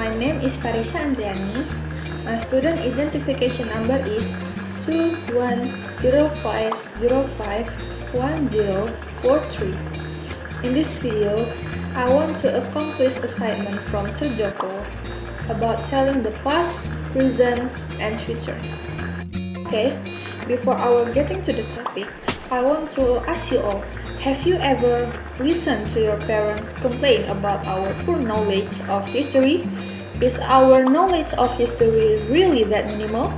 My name is Tarisha Andriani. My student identification number is 2105051043. In this video, I want to accomplish assignment from Sir Joko about telling the past, present, and future. Okay, before our getting to the topic, I want to ask you all, have you ever listened to your parents complain about our poor knowledge of history? Is our knowledge of history really that minimal?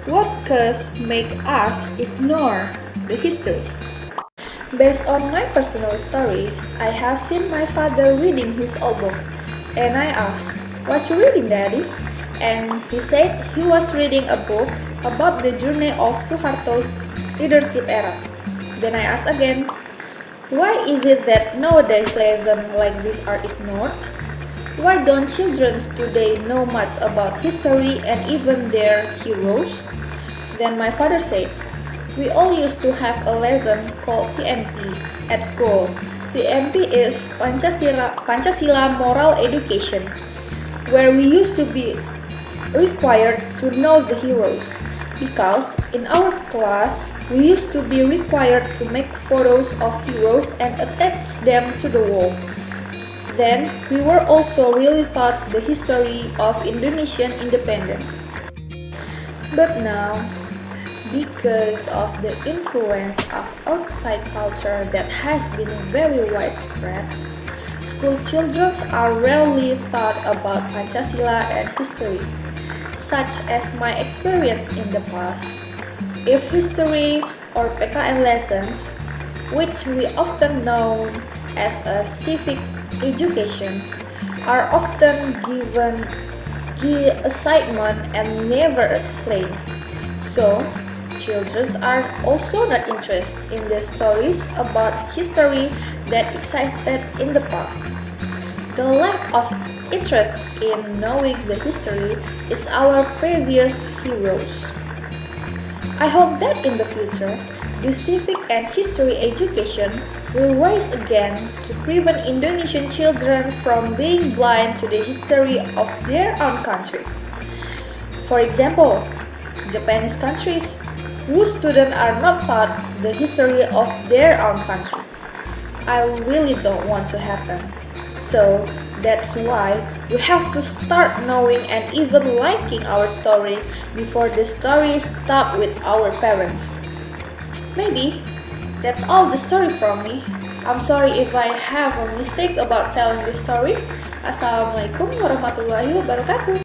What cause make us ignore the history? Based on my personal story, I have seen my father reading his old book, and I asked, "What you reading, Daddy?" And he said he was reading a book about the journey of Suharto's leadership era. Then I asked again, why is it that nowadays lessons like this are ignored? Why don't children today know much about history and even their heroes? Then my father said, we all used to have a lesson called PMP at school. PMP is Pancasila Moral Education, where we used to be required to know the heroes. Because in our class, we used to be required to make photos of heroes and attach them to the wall. Then, we were also really taught the history of Indonesian independence. But now, because of the influence of outside culture that has been very widespread, school children are rarely taught about Pancasila and history, such as my experience in the past. If history or PKN lessons, which we often know as a civic education, are often given assignment and never explained. So, children are also not interested in the stories about history that existed in the past. The lack of interest in knowing the history is our previous heroes. I hope that in the future, the civic and history education will rise again to prevent Indonesian children from being blind to the history of their own country. For example, Japanese countries, whose students are not taught the history of their own country. I really don't want to happen. So that's why we have to start knowing and even liking our story before the story stops with our parents. Maybe that's all the story from me. I'm sorry if I have a mistake about telling the story. Assalamualaikum warahmatullahi wabarakatuh.